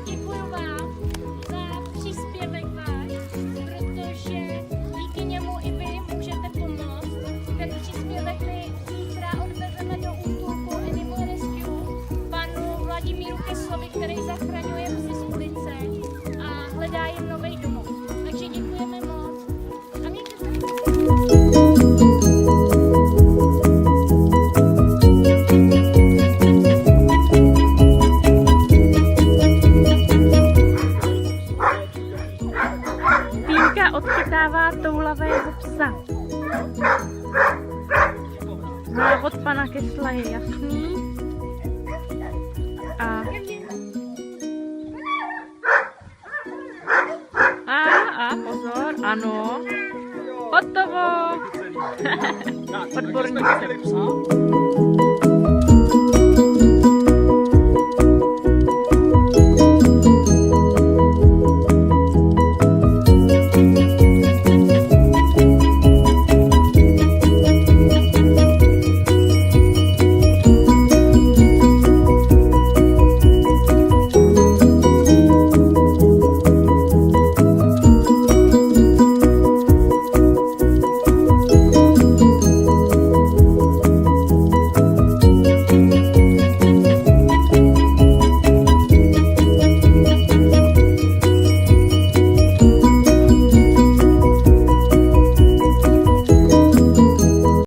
Děkuji vám za příspěvek váš, protože díky němu i vy můžete pomoct. Ten příspěvek my zítra odvezeme do útulku Animal Rescue panu Vladimíru Keslovi, který zachraňuje psy z ulice a hledá jim nový domov. Takže děkujeme moc. A mějte se. Pínka odchytává toulavého psa. Návod pana Kesla je jasný. A pozor, ano. Hotovo. Odborníci.